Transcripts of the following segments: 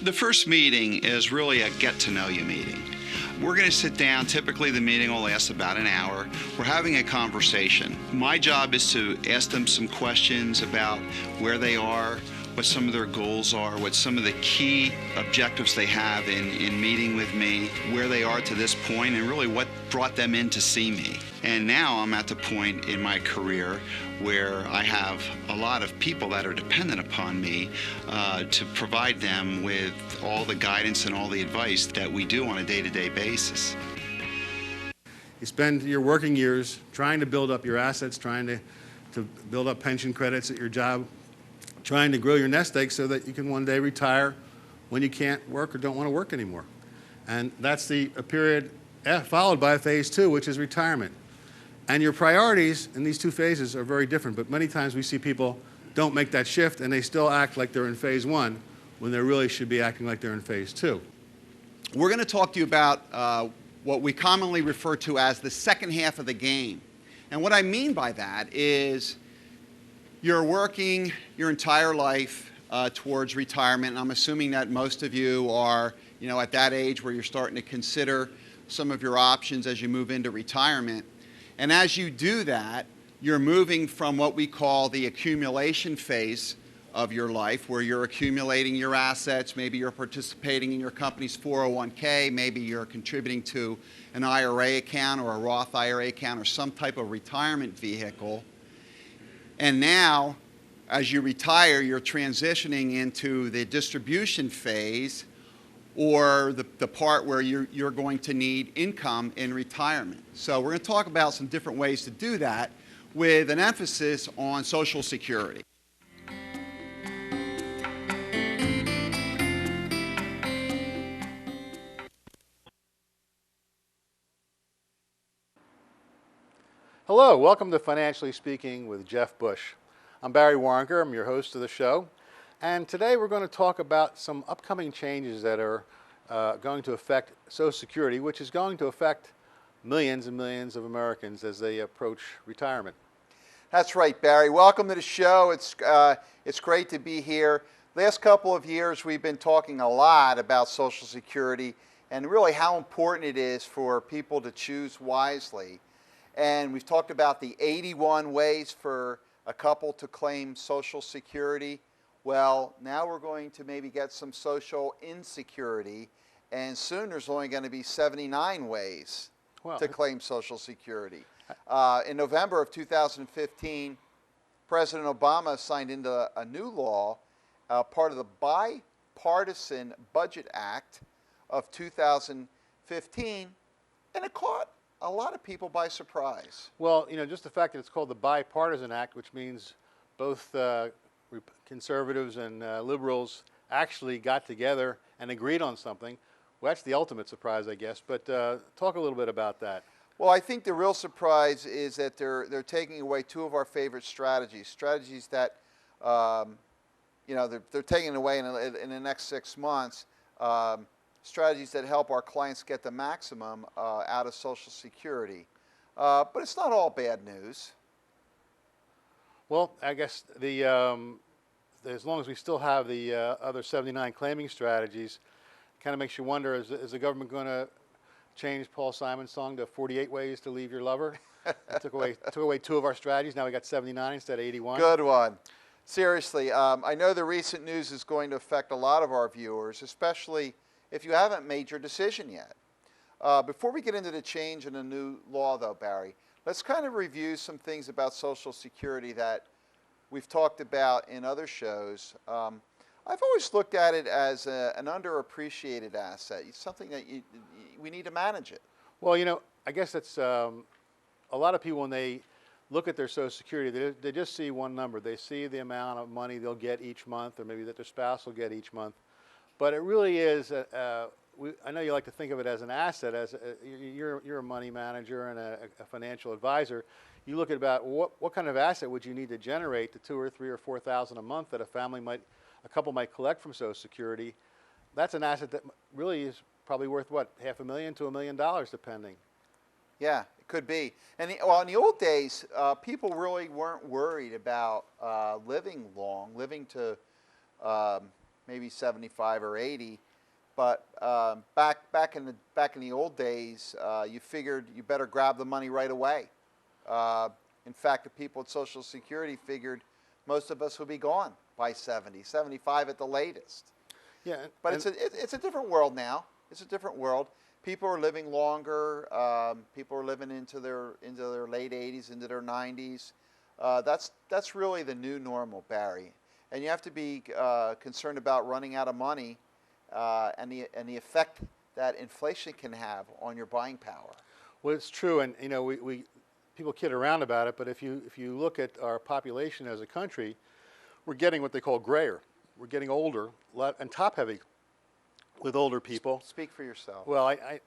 The first meeting is really a get-to-know-you meeting. We're going to sit down. Typically, the meeting will last about an hour. We're having a conversation. My job is to ask them some questions about where they are, what some of their goals are, what some of the key objectives they have in meeting with me, where they are to this point, and really what brought them in to see me. And now I'm at the point in my career where I have a lot of people that are dependent upon me to provide them with all the guidance and all the advice that we do on a day-to-day basis. You spend your working years trying to build up your assets, trying to build up pension credits at your job, trying to grow your nest egg so that you can one day retire when you can't work or don't want to work anymore. And that's a period followed by phase two, which is retirement. And your priorities in these two phases are very different, but many times we see people don't make that shift and they still act like they're in phase one when they really should be acting like they're in phase two. We're going to talk to you about what we commonly refer to as the second half of the game. And what I mean by that is you're working your entire life towards retirement, and I'm assuming that most of you are, at that age where you're starting to consider some of your options as you move into retirement. And as you do that, you're moving from what we call the accumulation phase of your life, where you're accumulating your assets. Maybe you're participating in your company's 401k, maybe you're contributing to an IRA account or a Roth IRA account or some type of retirement vehicle. And now, as you retire, you're transitioning into the distribution phase, or the part where you're going to need income in retirement. So we're going to talk about some different ways to do that with an emphasis on Social Security. Hello, welcome to Financially Speaking with Jeff Bush. I'm Barry Warnker, I'm your host of the show. And today we're going to talk about some upcoming changes that are going to affect Social Security, which is going to affect millions and millions of Americans as they approach retirement. That's right, Barry. Welcome to the show. It's great to be here. Last couple of years we've been talking a lot about Social Security and really how important it is for people to choose wisely. And we've talked about the 81 ways for a couple to claim Social Security. Well, now we're going to maybe get some social insecurity, and soon there's only going to be 79 ways to claim Social Security. In November of 2015, President Obama signed into a new law, part of the Bipartisan Budget Act of 2015, and it caught a lot of people by surprise. Well, just the fact that it's called the Bipartisan Act, which means both conservatives and liberals actually got together and agreed on something. Well, that's the ultimate surprise, I guess. But talk a little bit about that. Well, I think the real surprise is that they're taking away two of our favorite strategies that they're taking away in the next 6 months. Strategies that help our clients get the maximum out of Social Security. But it's not all bad news. Well, I guess as long as we still have the other 79 claiming strategies, it kind of makes you wonder, is the government going to change Paul Simon's song to 48 ways to leave your lover? It took away two of our strategies. Now we got 79 instead of 81. Good one. Seriously, I know the recent news is going to affect a lot of our viewers, especially if you haven't made your decision yet. Before we get into the change in the new law, though, Barry, let's kind of review some things about Social Security that we've talked about in other shows. I've always looked at it as an underappreciated asset. It's something that we need to manage it. Well, I guess that's a lot of people, when they look at their Social Security, they just see one number. They see the amount of money they'll get each month, or maybe that their spouse will get each month. But it really is, I know you like to think of it as an asset. You're a money manager and a financial advisor. You look at about what kind of asset would you need to generate the $2,000 or $3,000 or $4,000 a month that a couple might collect from Social Security. That's an asset that really is probably worth what, $500,000 to $1 million, depending. Yeah, it could be. And in the old days, people really weren't worried about living long, living to maybe 75 or 80. But back in the old days, you figured you better grab the money right away. In fact, the people at Social Security figured most of us would be gone by 70, 75 at the latest. Yeah, But it's a different world now. It's a different world. People are living longer. People are living into their late 80s, into their 90s. That's really the new normal, Barry. And you have to be concerned about running out of money and the effect that inflation can have on your buying power. well, it's true, and you know, we people kid around about it, but if you look at our population as a country, we're getting what they call grayer. We're getting older and top heavy with older people. Speak for yourself. Well, I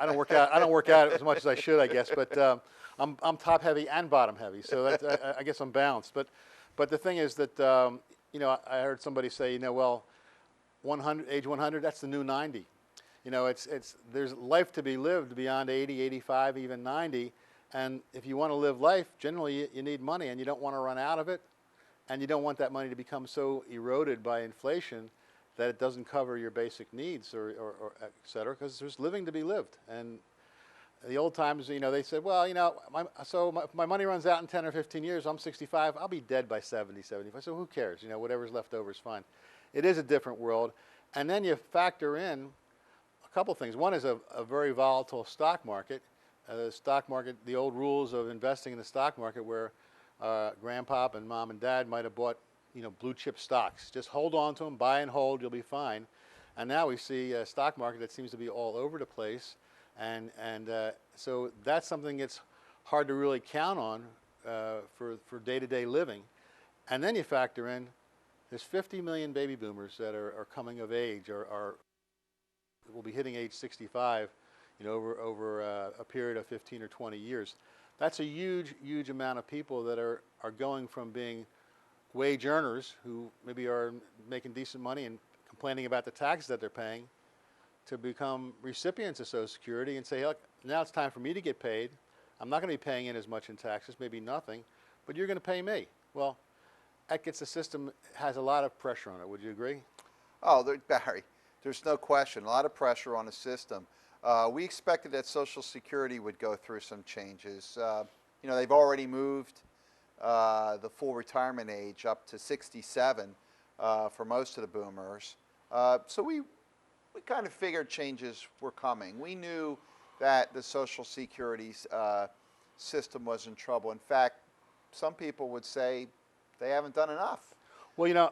don't work out. I don't work out as much as I should, I guess. But I'm top heavy and bottom heavy, so that's, I guess I'm balanced. But the thing is that you know, I heard somebody say, you know, well, age 100, that's the new 90. You know, there's life to be lived beyond 80, 85, even 90. And if you want to live life, generally you need money, and you don't want to run out of it, and you don't want that money to become so eroded by inflation that it doesn't cover your basic needs or et cetera, because there's living to be lived. And the old times, you know, they said, well, you know, my money runs out in 10 or 15 years. I'm 65. I'll be dead by 70, 75. So who cares? You know, whatever's left over is fine. It is a different world. And then you factor in a couple things. One is a very volatile stock market. The stock market, the old rules of investing in the stock market where grandpop and mom and dad might have bought, you know, blue chip stocks. Just hold on to them, buy and hold, you'll be fine. And now we see a stock market that seems to be all over the place. And so that's something that's hard to really count on for day-to-day living. And then you factor in there's 50 million baby boomers that are coming of age or will be hitting age 65, you know, over a period of 15 or 20 years. That's a huge, huge amount of people that are going from being wage earners who maybe are making decent money and complaining about the taxes that they're paying to become recipients of Social Security and say, look, now it's time for me to get paid. I'm not going to be paying in as much in taxes, maybe nothing, but you're going to pay me. Well, that gets the system, has a lot of pressure on it. Would you agree? Oh, Barry, there's no question. A lot of pressure on the system. We expected that Social Security would go through some changes. You know, they've already moved the full retirement age up to 67 for most of the boomers. So we kind of figured changes were coming. We knew that the Social Security system was in trouble. In fact, some people would say they haven't done enough. Well, you know,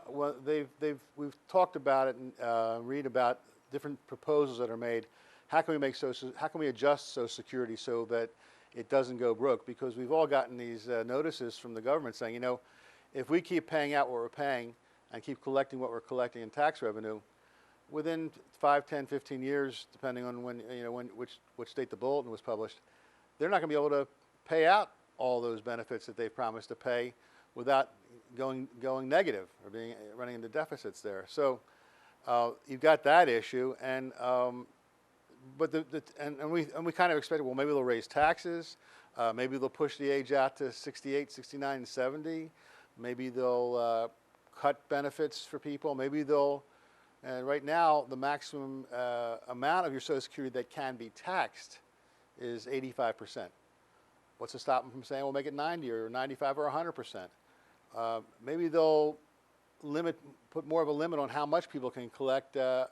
we've talked about it and read about different proposals that are made. How can we adjust Social Security so that it doesn't go broke? Because we've all gotten these notices from the government saying, you know, if we keep paying out what we're paying and keep collecting what we're collecting in tax revenue, within 5, 10, 15 years, depending on when, you know, which date the bulletin was published, they're not going to be able to pay out all those benefits that they've promised to pay without going negative or running into deficits there. So you've got that issue, and but we kind of expected, well, maybe they'll raise taxes, maybe they'll push the age out to 68, 69, and 70, maybe they'll cut benefits for people, maybe they'll. And right now, the maximum amount of your Social Security that can be taxed is 85%. What's to stop them from saying, well, make it 90 or 95 or 100%? Maybe they'll put more of a limit on how much people can collect a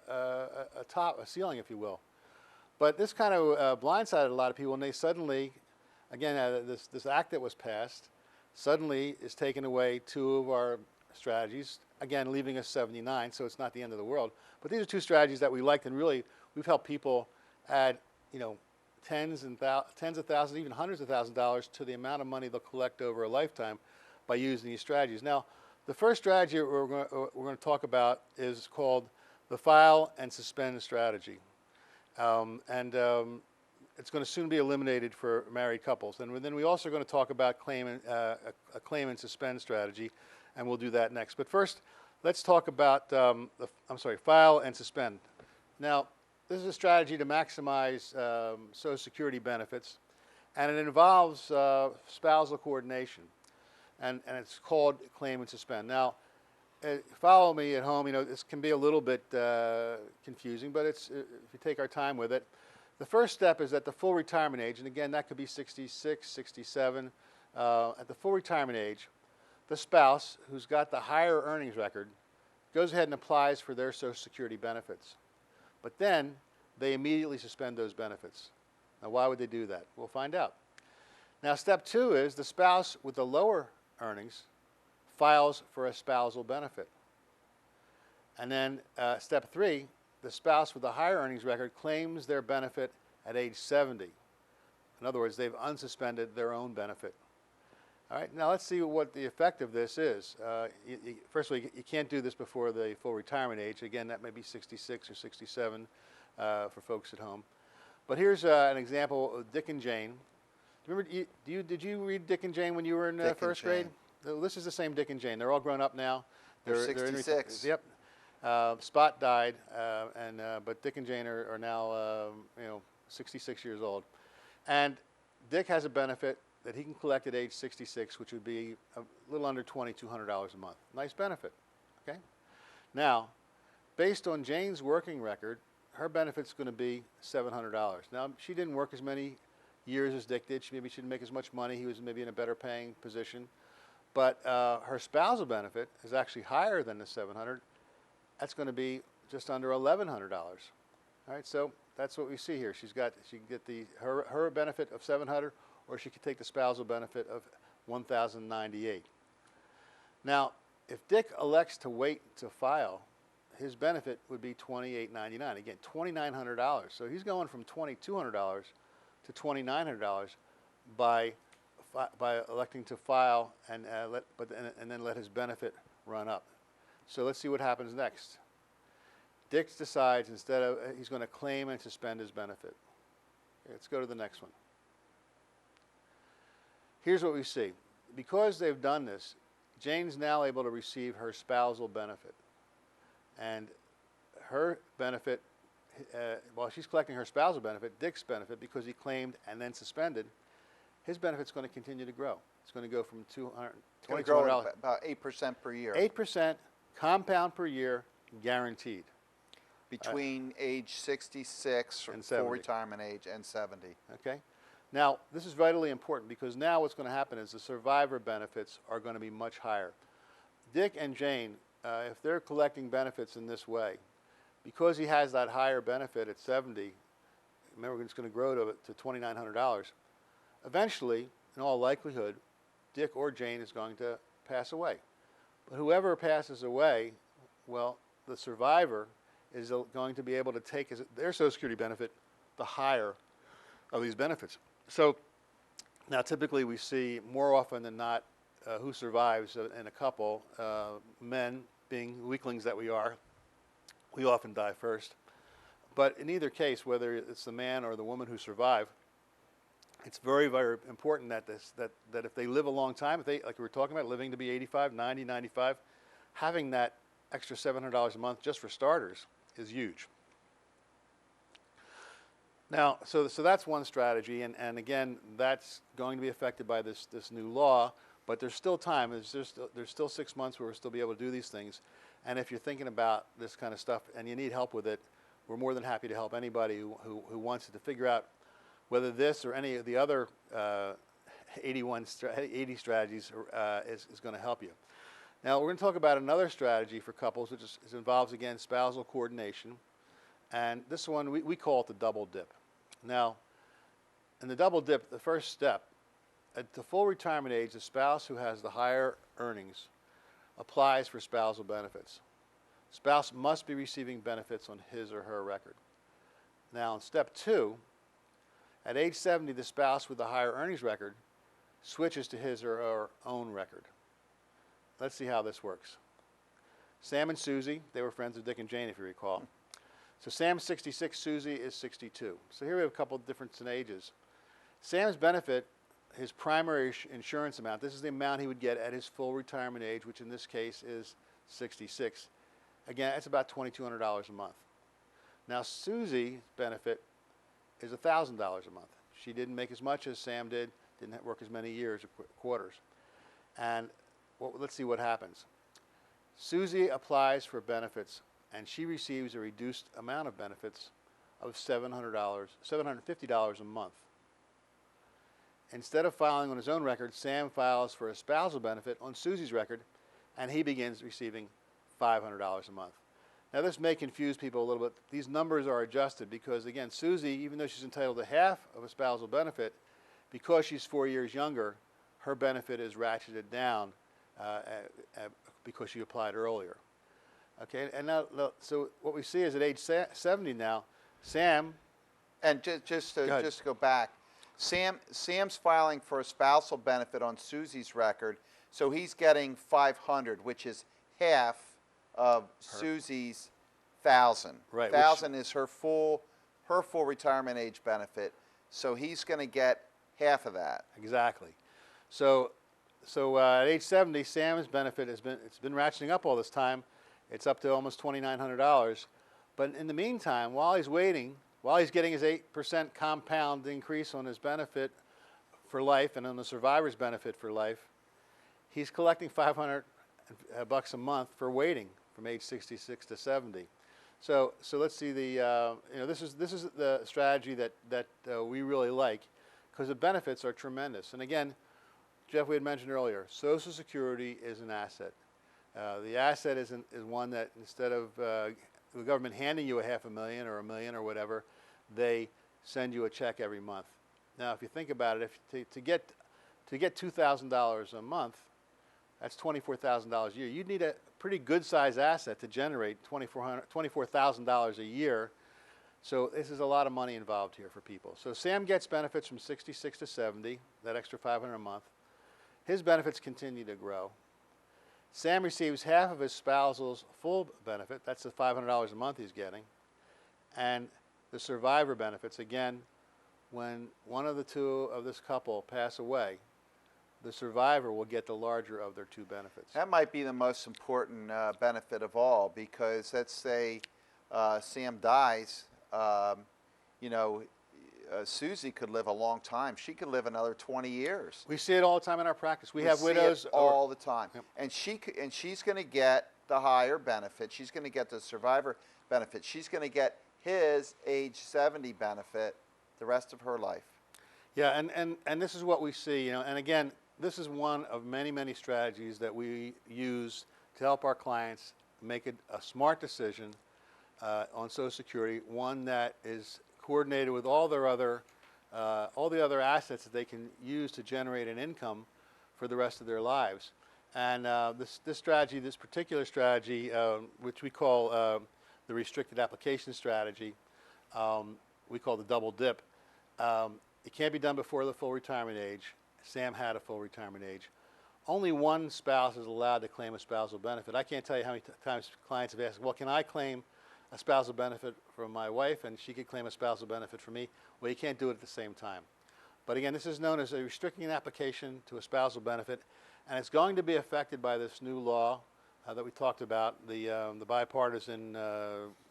ceiling, if you will. But this kind of blindsided a lot of people, and they suddenly, again, this act that was passed, suddenly is taking away two of our strategies, again, leaving us 79, so it's not the end of the world. But these are two strategies that we liked, and really, we've helped people add, you know, tens of thousands, even hundreds of thousands of dollars to the amount of money they'll collect over a lifetime by using these strategies. Now, the first strategy we're going to talk about is called the file and suspend strategy. It's going to soon be eliminated for married couples. And then we also are going to talk about a claim and suspend strategy, and we'll do that next. But first, let's talk about file and suspend. Now, this is a strategy to maximize Social Security benefits, and it involves spousal coordination, and it's called claim and suspend. Now, follow me at home. This can be a little bit confusing, but if you take our time with it. The first step is at the full retirement age, and again, that could be 66, 67. At the full retirement age, the spouse who's got the higher earnings record goes ahead and applies for their Social Security benefits. But then they immediately suspend those benefits. Now, why would they do that? We'll find out. Now, step 2 is the spouse with the lower earnings files for a spousal benefit. And then step 3, the spouse with the higher earnings record claims their benefit at age 70. In other words, they've unsuspended their own benefit. All right, now let's see what the effect of this is. First of all, you can't do this before the full retirement age. Again, that may be 66 or 67 for folks at home. But here's an example of Dick and Jane. Did you read Dick and Jane when you were in first grade? This is the same Dick and Jane. They're all grown up now. They're 66. Yep. Spot died, but Dick and Jane are now 66 years old. And Dick has a benefit that he can collect at age 66, which would be a little under $2,200 a month. Nice benefit, okay? Now, based on Jane's working record, her benefit's going to be $700. Now, she didn't work as many years as Dick did. Maybe she didn't make as much money. He was maybe in a better paying position. But her spousal benefit is actually higher than the $700. That's going to be just under $1,100. All right, so that's what we see here. She can get her benefit of $700, or she could take the spousal benefit of $1,098. Now, if Dick elects to wait to file, his benefit would be $2,899. Again, $2,900. So he's going from $2,200 to $2,900 by electing to file and then let his benefit run up. So let's see what happens next. Dick decides he's going to claim and suspend his benefit. Okay, let's go to the next one. Here's what we see. Because they've done this, Jane's now able to receive her spousal benefit. And her benefit, while she's collecting her spousal benefit, Dick's benefit, because he claimed and then suspended, his benefit's going to continue to grow. It's going to go from $2,200. About 8% per year. 8% compound per year, guaranteed. Between age 66 and full 70. retirement age and 70. Okay? Now, this is vitally important because now what's going to happen is the survivor benefits are going to be much higher. Dick and Jane, if they're collecting benefits in this way, because he has that higher benefit at 70, remember it's going to grow to $2,900, eventually, in all likelihood, Dick or Jane is going to pass away. But whoever passes away, well, the survivor is going to be able to take their Social Security benefit the higher of these benefits. So now typically we see more often than not who survives in a couple, men being weaklings that we are, we often die first. But in either case, whether it's the man or the woman who survive, it's very, very important that if they live a long time, like we were talking about, living to be 85, 90, 95, having that extra $700 a month just for starters is huge. Now, so that's one strategy, and again, that's going to be affected by this new law, but there's still time. There's still 6 months where we'll still be able to do these things. And if you're thinking about this kind of stuff and you need help with it, we're more than happy to help anybody who wants to figure out whether this or any of the other 80 strategies is going to help you. Now, we're going to talk about another strategy for couples, which involves, again, spousal coordination. And this one, we call it the double dip. Now, in the double dip, the first step, at the full retirement age, the spouse who has the higher earnings applies for spousal benefits. Spouse must be receiving benefits on his or her record. Now, in step 2, at age 70, the spouse with the higher earnings record switches to his or her own record. Let's see how this works. Sam and Susie, they were friends of Dick and Jane, if you recall. So Sam's 66, Susie is 62. So here we have a couple of difference in ages. Sam's benefit, his primary insurance amount, this is the amount he would get at his full retirement age, which in this case is 66. Again, it's about $2,200 a month. Now Susie's benefit is $1,000 a month. She didn't make as much as Sam did, didn't work as many years or quarters. And let's see what happens. Susie applies for benefits, and she receives a reduced amount of benefits of $750 a month. Instead of filing on his own record, Sam files for a spousal benefit on Susie's record, and he begins receiving $500 a month. Now, this may confuse people a little bit. These numbers are adjusted because, again, Susie, even though she's entitled to half of a spousal benefit, because she's 4 years younger, her benefit is ratcheted down because she applied earlier. Okay, and now, so what we see is at age 70 now, Sam. And just to go back, Sam's filing for a spousal benefit on Susie's record, so he's getting $500, which is half of Susie's $1,000. Right. $1,000 is her full retirement age benefit, so he's going to get half of that. Exactly. So at age 70, Sam's benefit it's been ratcheting up all this time. It's up to almost $2,900. But in the meantime, while he's waiting, while he's getting his 8% compound increase on his benefit for life and on the survivor's benefit for life, he's collecting $500 a month for waiting from age 66 to 70. So let's see this is the strategy that we really like because the benefits are tremendous. And again, Jeff, we had mentioned earlier, Social Security is an asset. The asset is one that instead of the government handing you a $500,000 or $1 million or whatever, they send you a check every month. Now, if you think about it, to get $2,000 a month, that's $24,000 a year. You'd need a pretty good-sized asset to generate $24,000 a year. So this is a lot of money involved here for people. So Sam gets benefits from 66 to 70, that extra $500 a month. His benefits continue to grow. Sam receives half of his spousal's full benefit. That's the $500 a month he's getting. And the survivor benefits, again, when one of the two of this couple pass away, the survivor will get the larger of their two benefits. That might be the most important benefit of all, because let's say Sam dies, Susie could live a long time. She could live another 20 years. We see it all the time in our practice. We have widows all the time. Yep. And she's going to get the higher benefit. She's going to get the survivor benefit. She's going to get his age 70 benefit the rest of her life. Yeah, and this is what we see, and again, this is one of many, many strategies that we use to help our clients make a smart decision on Social Security, one that is coordinated with all the other assets that they can use to generate an income for the rest of their lives. And this particular strategy, which we call the restricted application strategy, we call the double dip. It can't be done before the full retirement age. Sam had a full retirement age. Only one spouse is allowed to claim a spousal benefit. I can't tell you how many times clients have asked, well, can I claim a spousal benefit from my wife and she could claim a spousal benefit from me? Well, you can't do it at the same time. But again, this is known as a restricting an application to a spousal benefit, and it's going to be affected by this new law that we talked about, the bipartisan,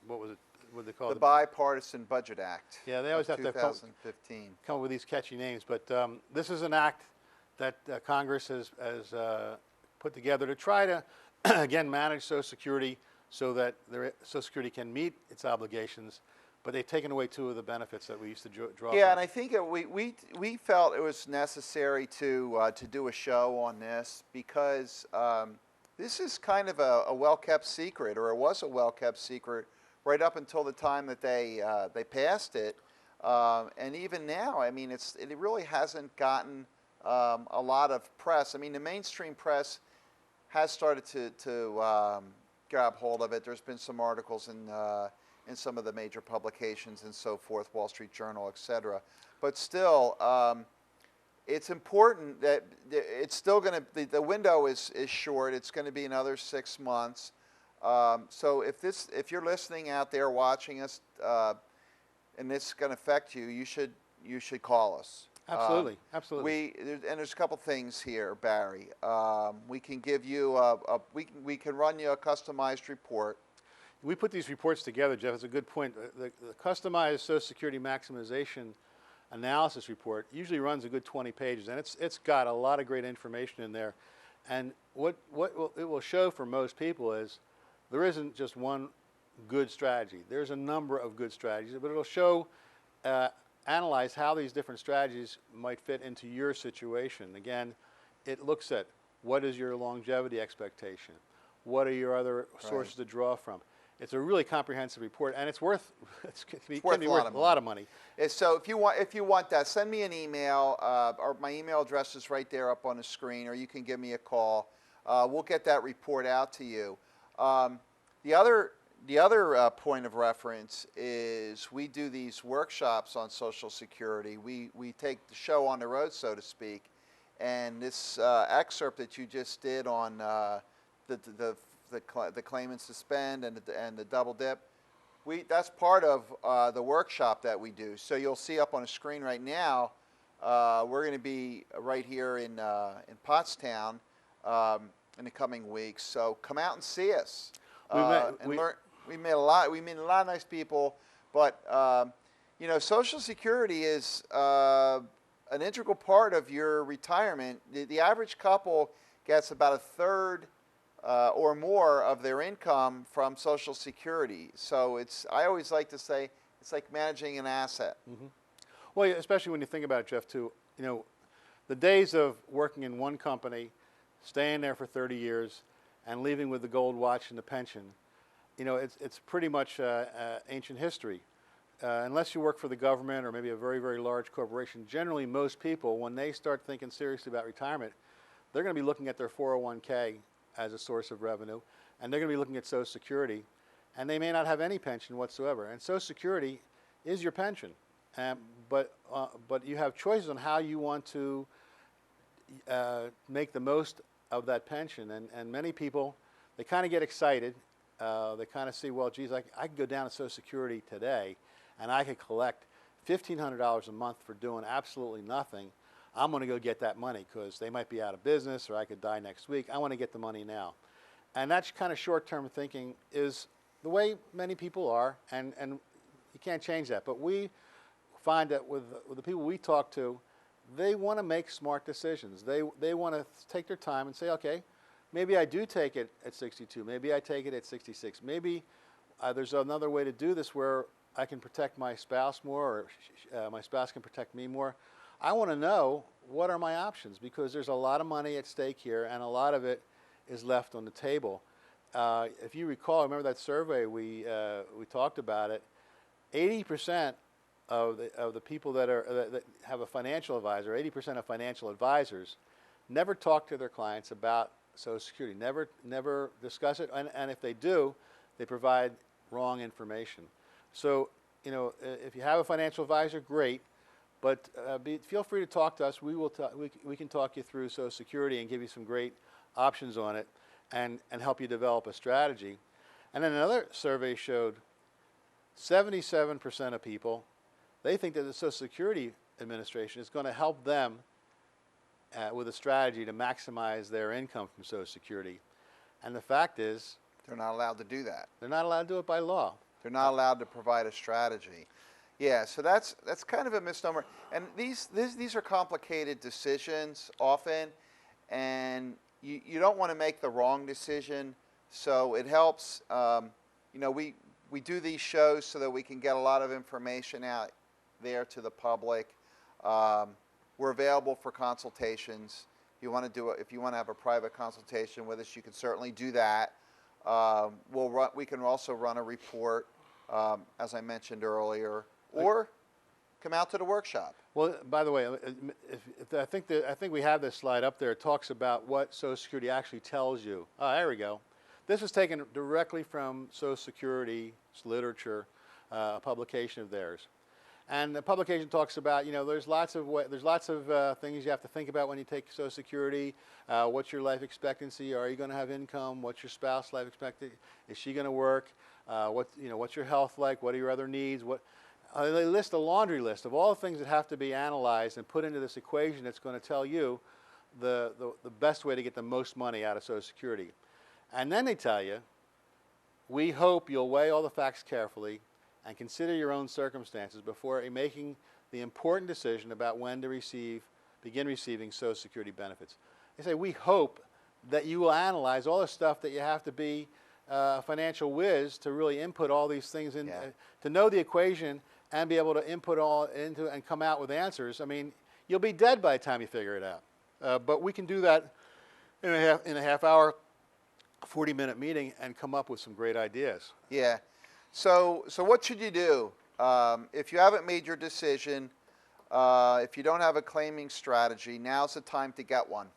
what was it? What they call the Bipartisan Budget Act. Yeah, they always have to come up with these catchy names. But this is an act that Congress has put together to try to, again, manage Social Security so that Social Security can meet its obligations. But they've taken away two of the benefits that we used to draw Yeah, from. and I think we felt it was necessary to do a show on this because this is kind of a well-kept secret, or it was a well-kept secret right up until the time that they passed it, and even now, I mean, it really hasn't gotten a lot of press. I mean, the mainstream press has started to grab hold of it. There's been some articles in some of the major publications and so forth, Wall Street Journal, etc. But still, it's important that it's still going to. The window is short. It's going to be another 6 months. So if you're listening out there watching us, and this is going to affect you, you should call us. Absolutely, absolutely. There's a couple things here, Barry. We can give you we can run you a customized report. We put these reports together, Jeff. It's a good point. The customized Social Security maximization analysis report usually runs a good 20 pages, and it's got a lot of great information in there. And it will show for most people is there isn't just one good strategy. There's a number of good strategies, but it'll show, analyze how these different strategies might fit into your situation. Again, it looks at what is your longevity expectation, what are your other sources to draw from. It's a really comprehensive report, and it's worth can be worth a lot of money. So if you want that, send me an email. Or my email address is right there up on the screen, or you can give me a call. We'll get that report out to you. The other point of reference is we do these workshops on Social Security. We take the show on the road, so to speak, and this excerpt that you just did on the claim and suspend and the double dip, that's part of the workshop that we do. So you'll see up on the screen right now, we're going to be right here in Pottstown in the coming weeks. So come out and see us. We met a lot of nice people, but Social Security is an integral part of your retirement. The average couple gets about a third or more of their income from Social Security. So I always like to say it's like managing an asset. Mm-hmm. Well, especially when you think about it, Jeff, too, the days of working in one company, staying there for 30 years, and leaving with the gold watch and the pension, it's pretty much ancient history. Unless you work for the government or maybe a very, very large corporation, generally most people, when they start thinking seriously about retirement, they're going to be looking at their 401k as a source of revenue, and they're going to be looking at Social Security, and they may not have any pension whatsoever. And Social Security is your pension, but you have choices on how you want to make the most of that pension. And many people, they kind of get excited. They kind of see, well, geez, I could go down to Social Security today, and I could collect $1,500 a month for doing absolutely nothing. I'm going to go get that money because they might be out of business or I could die next week. I want to get the money now. And that kind of short-term thinking is the way many people are, and you can't change that. But we find that with the people we talk to, they want to make smart decisions. They want to take their time and say, okay, maybe I do take it at 62. Maybe I take it at 66. Maybe there's another way to do this where I can protect my spouse more, or my spouse can protect me more. I want to know what are my options, because there's a lot of money at stake here, and a lot of it is left on the table. If you recall, remember that survey we talked about it. 80% of the people that have a financial advisor, 80% of financial advisors, never talk to their clients about Social Security. Never discuss it, and if they do, they provide wrong information. So if you have a financial advisor, great. But feel free to talk to us. We can talk you through Social Security and give you some great options on it, and help you develop a strategy. And then another survey showed 77% of people, they think that the Social Security Administration is going to help them with a strategy to maximize their income from Social Security. And the fact is, they're not allowed to do that. They're not allowed to do it by law. They're not allowed to provide a strategy. Yeah, so that's kind of a misnomer. And these are complicated decisions often, and you don't want to make the wrong decision. So it helps. We do these shows so that we can get a lot of information out there to the public. We're available for consultations. If you want to have a private consultation with us, you can certainly do that. We can also run a report, as I mentioned earlier, or come out to the workshop. Well, by the way, I think we have this slide up there. It talks about what Social Security actually tells you. Oh, there we go. This is taken directly from Social Security's literature, a publication of theirs. And the publication talks about, there's lots of things you have to think about when you take Social Security. What's your life expectancy? Are you going to have income? What's your spouse life expectancy? Is she going to work? What's your health like? What are your other needs? They list a laundry list of all the things that have to be analyzed and put into this equation that's going to tell you the best way to get the most money out of Social Security. And then they tell you, we hope you'll weigh all the facts carefully and consider your own circumstances before making the important decision about when to begin receiving Social Security benefits. They say, we hope that you will analyze all the stuff that you have to be a financial whiz to really input all these things in, Yeah. to know the equation and be able to input all into and come out with answers. I mean, you'll be dead by the time you figure it out. But we can do that in a half hour, 40-minute meeting and come up with some great ideas. Yeah. So what should you do? If you haven't made your decision, if you don't have a claiming strategy, now's the time to get one.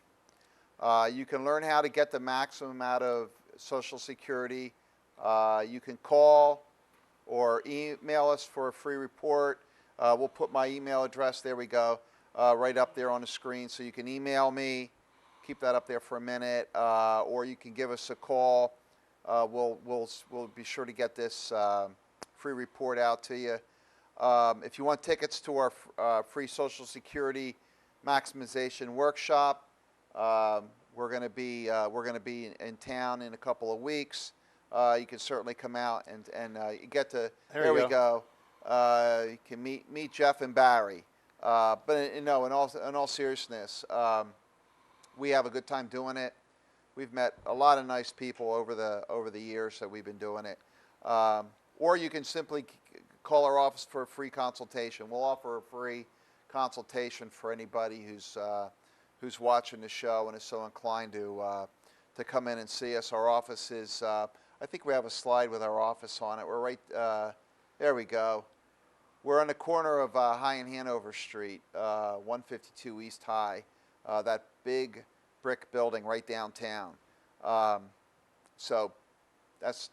You can learn how to get the maximum out of Social Security. You can call or email us for a free report. We'll put my email address, there we go, right up there on the screen. So you can email me, keep that up there for a minute, or you can give us a call. We'll be sure to get this free report out to you. If you want tickets to our free Social Security maximization workshop, we're going to be in town in a couple of weeks. You can certainly come out and you get to. There we go. You can meet Jeff and Barry. But in all seriousness, we have a good time doing it. We've met a lot of nice people over the years that we've been doing it. Or you can simply call our office for a free consultation. We'll offer a free consultation for anybody who's watching the show and is so inclined to come in and see us. Our office is, I think we have a slide with our office on it. We're right, there we go. We're on the corner of High and Hanover Street, 152 East High, that big brick building right downtown. So that's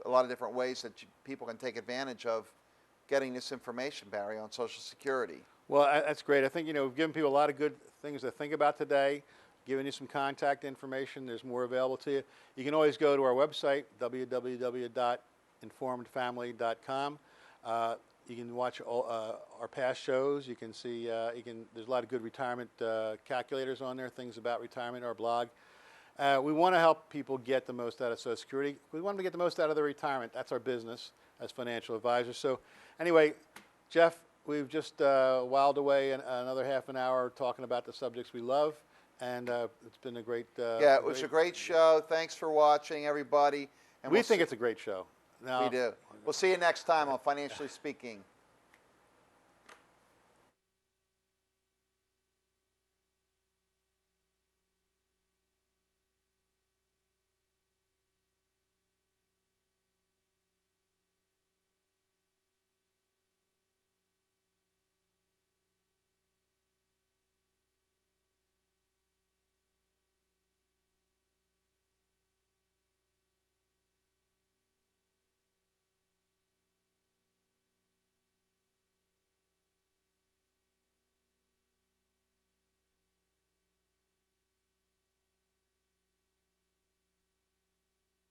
a lot of different ways that people can take advantage of getting this information, Barry, on Social Security. Well, that's great. I think, we've given people a lot of good things to think about today, given you some contact information. There's more available to you. You can always go to our website, www.informedfamily.com. You can watch all, our past shows. You can see, there's a lot of good retirement calculators on there, things about retirement, our blog. We want to help people get the most out of Social Security. We want them to get the most out of their retirement. That's our business as financial advisors. So anyway, Jeff, we've just whiled away another half an hour talking about the subjects we love, and it's been a great yeah, it was a great show. Thanks for watching, everybody. And we think it's a great show. Now, we do. We'll see you next time on Financially Speaking.